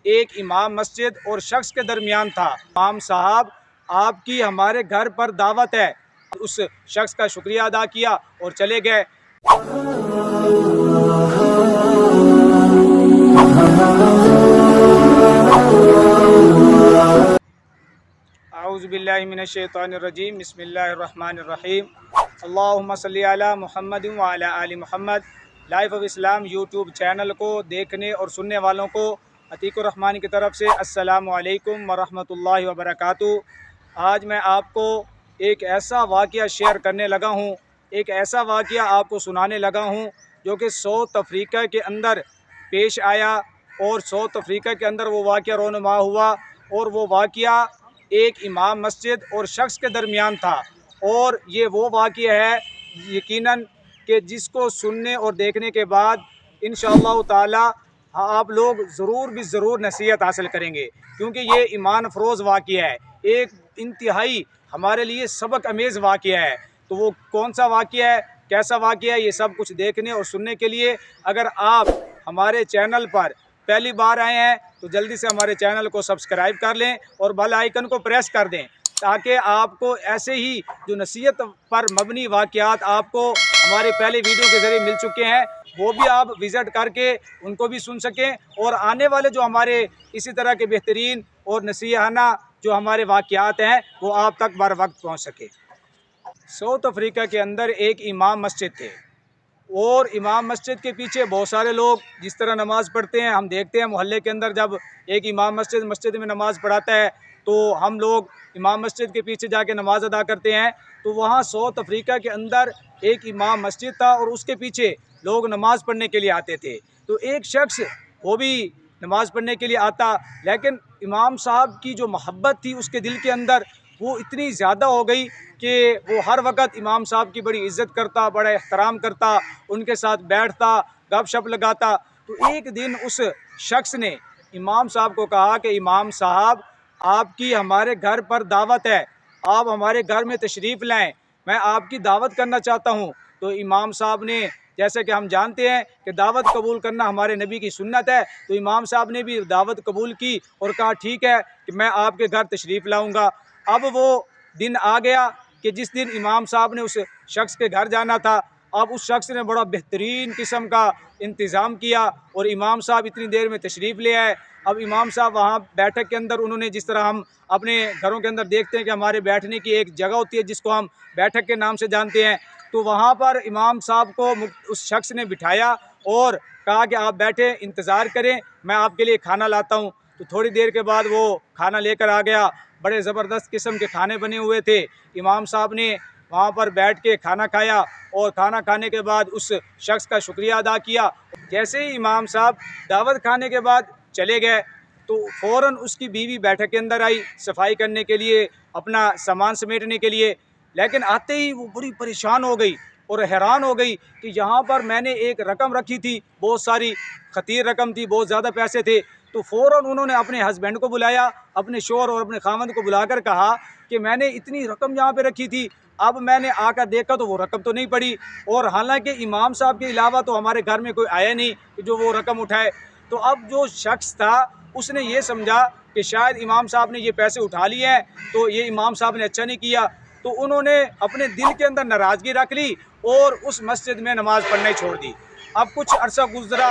ایک امام مسجد اور شخص کے درمیان تھا۔ امام صاحب آپ کی ہمارے گھر پر دعوت ہے۔ اس شخص کا شکریہ ادا کیا اور چلے گئے۔ اعوذ باللہ من الشیطان الرجیم، بسم اللہ الرحمن الرحیم۔ اللہم صلی علی محمد وعلی آل Muhammad. Life of Islam YouTube channel کو دیکھنے اور سننے والوں کو عتیق الرحمن کی طرف سے السلام علیکم ورحمۃ اللہ وبرکاتہ۔ آج میں آپ کو ایک ایسا واقعہ شیئر کرنے لگا ہوں، ایک ایسا واقعہ آپ کو سنانے لگا ہوں جو کہ ساؤتھ افریقہ کے اندر پیش آیا، اور ساؤتھ افریقہ کے اندر وہ واقعہ رونما ہوا، اور وہ واقعہ ایک امام مسجد اور شخص کے درمیان تھا۔ اور یہ وہ واقعہ ہے یقیناً کہ جس کو سننے اور دیکھنے کے بعد انشاءاللہ تعالی آپ لوگ ضرور نصیحت حاصل کریں گے، کیونکہ یہ ایمان افروز واقعہ ہے، ایک انتہائی ہمارے لیے سبق امیز واقعہ ہے۔ تو وہ کون سا واقعہ ہے، کیسا واقعہ ہے، یہ سب کچھ دیکھنے اور سننے کے لیے اگر آپ ہمارے چینل پر پہلی بار آئے ہیں تو جلدی سے ہمارے چینل کو سبسکرائب کر لیں اور بیل آئیکن کو پریس کر دیں، تاکہ آپ کو ایسے ہی جو نصیحت پر مبنی واقعات آپ کو ہمارے پہلے ویڈیو کے ذریعے مل چکے ہیں وہ بھی آپ وزٹ کر کے ان کو بھی سن سکیں، اور آنے والے جو ہمارے اسی طرح کے بہترین اور نصیحانہ جو ہمارے واقعات ہیں وہ آپ تک بر وقت پہنچ سکے۔ ساؤتھ افریقہ کے اندر ایک امام مسجد تھے، اور امام مسجد کے پیچھے بہت سارے لوگ جس طرح نماز پڑھتے ہیں، ہم دیکھتے ہیں محلے کے اندر جب ایک امام مسجد میں نماز پڑھاتا ہے تو ہم لوگ امام مسجد کے پیچھے جا کے نماز ادا کرتے ہیں۔ تو وہاں ساؤتھ افریقہ کے اندر ایک امام مسجد تھا، اور اس کے پیچھے لوگ نماز پڑھنے کے لیے آتے تھے۔ تو ایک شخص وہ بھی نماز پڑھنے کے لیے آتا، لیکن امام صاحب کی جو محبت تھی اس کے دل کے اندر وہ اتنی زیادہ ہو گئی کہ وہ ہر وقت امام صاحب کی بڑی عزت کرتا، بڑا احترام کرتا، ان کے ساتھ بیٹھتا، گپ شپ لگاتا۔ تو ایک دن اس شخص نے امام صاحب کو کہا کہ امام صاحب آپ کی ہمارے گھر پر دعوت ہے، آپ ہمارے گھر میں تشریف لائیں، میں آپ کی دعوت کرنا چاہتا ہوں۔ تو امام صاحب نے، جیسے کہ ہم جانتے ہیں کہ دعوت قبول کرنا ہمارے نبی کی سنت ہے، تو امام صاحب نے بھی دعوت قبول کی اور کہا ٹھیک ہے کہ میں آپ کے گھر تشریف لاؤں گا۔ اب وہ دن آ گیا کہ جس دن امام صاحب نے اس شخص کے گھر جانا تھا۔ اب اس شخص نے بڑا بہترین قسم کا انتظام کیا اور امام صاحب اتنی دیر میں تشریف لے آئے۔ اب امام صاحب وہاں بیٹھک کے اندر انہوں نے، جس طرح ہم اپنے گھروں کے اندر دیکھتے ہیں کہ ہمارے بیٹھنے کی ایک جگہ ہوتی ہے جس کو ہم بیٹھک کے نام سے جانتے ہیں، تو وہاں پر امام صاحب کو اس شخص نے بٹھایا اور کہا کہ آپ بیٹھے انتظار کریں، میں آپ کے لیے کھانا لاتا ہوں۔ تو تھوڑی دیر کے بعد وہ کھانا لے کر آ گیا، بڑے زبردست قسم کے کھانے بنے ہوئے تھے۔ امام صاحب نے وہاں پر بیٹھ کے کھانا کھایا، اور کھانا کھانے کے بعد اس شخص کا شکریہ ادا کیا۔ جیسے ہی امام صاحب دعوت کھانے کے بعد چلے گئے تو فوراً اس کی بیوی بیٹھک کے اندر آئی صفائی کرنے کے لیے، اپنا سامان سمیٹنے کے لیے، لیکن آتے ہی وہ بڑی پریشان ہو گئی اور حیران ہو گئی کہ یہاں پر میں نے ایک رقم رکھی تھی، بہت ساری خطیر رقم تھی، بہت زیادہ پیسے تھے۔ تو فوراً انہوں نے اپنے ہسبینڈ کو بلایا، اپنے شوہر اور اپنے خاوند کو بلا کر کہا کہ میں نے اتنی رقم یہاں پہ رکھی تھی، اب میں نے آ کر دیکھا تو وہ رقم تو نہیں پڑی، اور حالانکہ امام صاحب کے علاوہ تو ہمارے گھر میں کوئی آیا نہیں کہ جو وہ رقم اٹھائے۔ تو اب جو شخص تھا اس نے یہ سمجھا کہ شاید امام صاحب نے یہ پیسے اٹھا لیے ہیں، تو یہ امام صاحب نے اچھا نہیں کیا۔ تو انہوں نے اپنے دل کے اندر ناراضگی رکھ لی اور اس مسجد میں نماز پڑھنا ہی چھوڑ دی۔ اب کچھ عرصہ گزرا،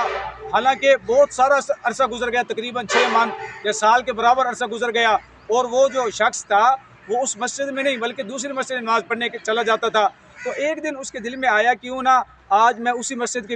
حالانکہ بہت سارا عرصہ گزر گیا، تقریباً 6 ماہ یا سال کے برابر عرصہ گزر گیا، اور وہ جو شخص تھا وہ اس مسجد میں نہیں بلکہ دوسری مسجد میں نماز پڑھنے چلا جاتا تھا۔ تو ایک دن اس کے دل میں آیا کیوں نہ آج میں اسی مسجد کے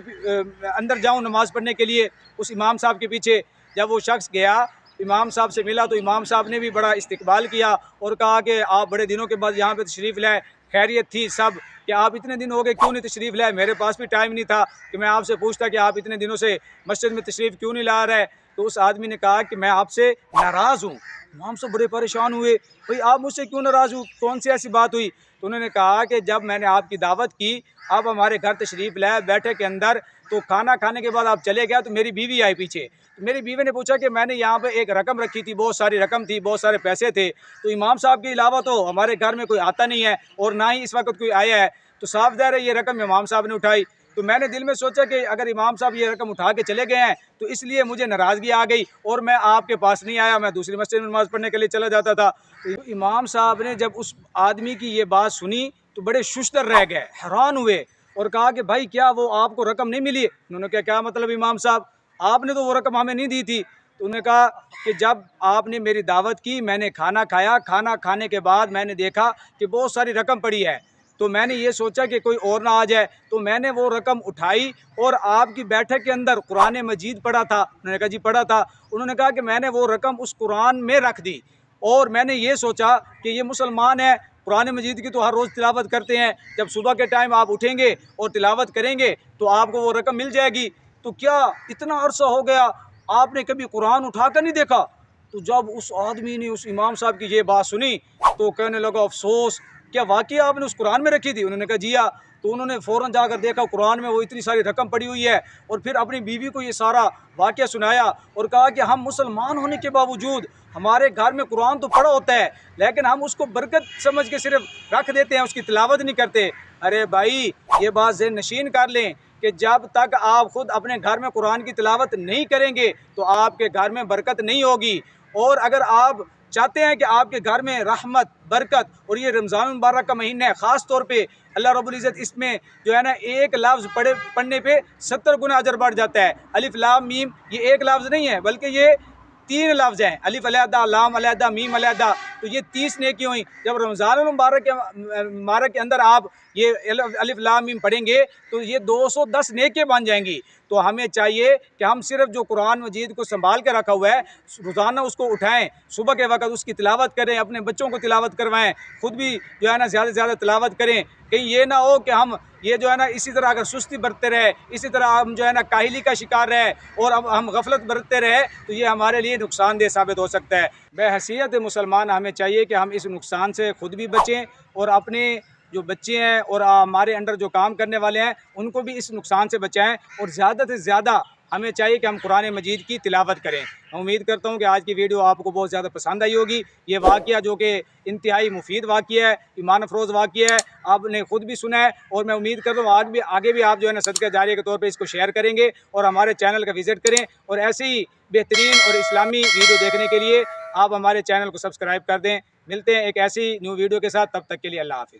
اندر جاؤں نماز پڑھنے کے لیے، اس امام صاحب کے پیچھے۔ جب وہ شخص گیا، امام صاحب سے ملا، تو امام صاحب نے بھی بڑا استقبال کیا اور کہا کہ آپ بڑے دنوں کے بعد یہاں پہ تشریف لائے، خیریت تھی سب کہ آپ اتنے دن ہو گئے کیوں نہیں تشریف لائے؟ میرے پاس بھی ٹائم نہیں تھا کہ میں آپ سے پوچھتا کہ آپ اتنے دنوں سے مسجد میں تشریف کیوں نہیں لا رہے۔ تو اس آدمی نے کہا کہ میں آپ سے ناراض ہوں۔ امام صاحب بڑے پریشان ہوئے، بھئی آپ مجھ سے کیوں ناراض ہوں، کون سی ایسی بات ہوئی؟ تو انہوں نے کہا کہ جب میں نے آپ کی دعوت کی، آپ ہمارے گھر تشریف لائے بیٹھے کے اندر، تو کھانا کھانے کے بعد آپ چلے گئے، تو میری بیوی آئی پیچھے۔ میری بیوی نے پوچھا کہ میں نے یہاں پہ ایک رقم رکھی تھی، بہت ساری رقم تھی، بہت سارے پیسے تھے، تو امام صاحب کے علاوہ تو ہمارے گھر میں کوئی آتا نہیں ہے اور نہ ہی اس وقت کوئی آیا ہے، تو صاف ظاہر ہے یہ رقم امام صاحب نے اٹھائی۔ تو میں نے دل میں سوچا کہ اگر امام صاحب یہ رقم اٹھا کے چلے گئے ہیں تو اس لیے مجھے ناراضگی آ گئی اور میں آپ کے پاس نہیں آیا، میں دوسری مسجد میں نماز پڑھنے کے لیے چلا جاتا تھا۔ امام صاحب نے جب اس آدمی کی یہ بات سنی تو بڑے ششدر رہ گئے، حیران ہوئے اور کہا کہ بھائی کیا وہ آپ کو رقم نہیں ملی؟ انہوں نے کہا کیا مطلب امام صاحب، آپ نے تو وہ رقم ہمیں نہیں دی تھی۔ تو انہوں نے کہا کہ جب آپ نے میری دعوت کی، میں نے کھانا کھایا، کھانا کھانے کے بعد میں نے دیکھا کہ بہت ساری رقم پڑی ہے، تو میں نے یہ سوچا کہ کوئی اور نہ آ جائے، تو میں نے وہ رقم اٹھائی اور آپ کی بیٹھک کے اندر قرآن مجید پڑھا تھا۔ انہوں نے کہا جی پڑھا تھا۔ انہوں نے کہا کہ میں نے وہ رقم اس قرآن میں رکھ دی اور میں نے یہ سوچا کہ یہ مسلمان ہے، قرآن مجید کی تو ہر روز تلاوت کرتے ہیں، جب صبح کے ٹائم آپ اٹھیں گے اور تلاوت کریں گے تو آپ کو وہ رقم مل جائے گی۔ تو کیا اتنا عرصہ ہو گیا آپ نے کبھی قرآن اٹھا کر نہیں دیکھا؟ تو جب اس آدمی نے اس امام صاحب کی یہ بات سنی تو کہنے لگا افسوس، کیا واقعی آپ نے اس قرآن میں رکھی تھی؟ انہوں نے کہا جی ہاں۔ تو انہوں نے فوراً جا کر دیکھا قرآن میں وہ اتنی ساری رقم پڑی ہوئی ہے، اور پھر اپنی بیوی کو یہ سارا واقعہ سنایا اور کہا کہ ہم مسلمان ہونے کے باوجود ہمارے گھر میں قرآن تو پڑھا ہوتا ہے لیکن ہم اس کو برکت سمجھ کے صرف رکھ دیتے ہیں، اس کی تلاوت نہیں کرتے۔ ارے بھائی یہ بات ذہن نشین کر لیں کہ جب تک آپ خود اپنے گھر میں قرآن کی تلاوت نہیں کریں گے تو آپ کے گھر میں برکت نہیں ہوگی، اور اگر آپ چاہتے ہیں کہ آپ کے گھر میں رحمت، برکت، اور یہ رمضان المبارک کا مہینہ ہے، خاص طور پہ اللہ رب العزت اس میں جو ہے نا ایک لفظ پڑھنے پہ 70 گنا اجر بڑھ جاتا ہے۔ الف لام میم یہ ایک لفظ نہیں ہے بلکہ یہ 3 لفظ ہیں، الف علیحدہ، لام علیحدہ، میم علیحدہ، تو یہ 30 نیکی ہوئیں۔ جب رمضان المبارک کے اندر آپ یہ الف لام میم پڑھیں گے تو یہ 210 نیکی بن جائیں گی۔ تو ہمیں چاہیے کہ ہم صرف جو قرآن مجید کو سنبھال کے رکھا ہوا ہے روزانہ اس کو اٹھائیں، صبح کے وقت اس کی تلاوت کریں، اپنے بچوں کو تلاوت کروائیں، خود بھی جو ہے نا زیادہ سے زیادہ تلاوت کریں۔ کہیں یہ نہ ہو کہ ہم یہ جو ہے نا اسی طرح اگر سستی برتتے رہے، اسی طرح ہم جو ہے نا کاہلی کا شکار رہے اور ہم غفلت برتتے رہے تو یہ ہمارے لیے نقصان دہ ثابت ہو سکتا ہے۔ بحیثیت مسلمان ہمیں چاہیے کہ ہم اس نقصان سے خود بھی بچیں اور اپنے جو بچے ہیں اور ہمارے انڈر جو کام کرنے والے ہیں ان کو بھی اس نقصان سے بچائیں، اور زیادہ سے زیادہ ہمیں چاہیے کہ ہم قرآن مجید کی تلاوت کریں۔ میں امید کرتا ہوں کہ آج کی ویڈیو آپ کو بہت زیادہ پسند آئی ہوگی۔ یہ واقعہ جو کہ انتہائی مفید واقعہ ہے، ایمان افروز واقعہ ہے، آپ نے خود بھی سنا ہے، اور میں امید کرتا ہوں آگے بھی آپ جو ہے نا صدقہ جاریہ کے طور پہ اس کو شیئر کریں گے اور ہمارے چینل کا وزٹ کریں، اور ایسے ہی بہترین اور اسلامی ویڈیو دیکھنے کے لیے آپ ہمارے چینل کو سبسکرائب کر دیں۔ ملتے ہیں ایک ایسی نیو ویڈیو کے ساتھ، تب تک کے لیے اللہ حافظ۔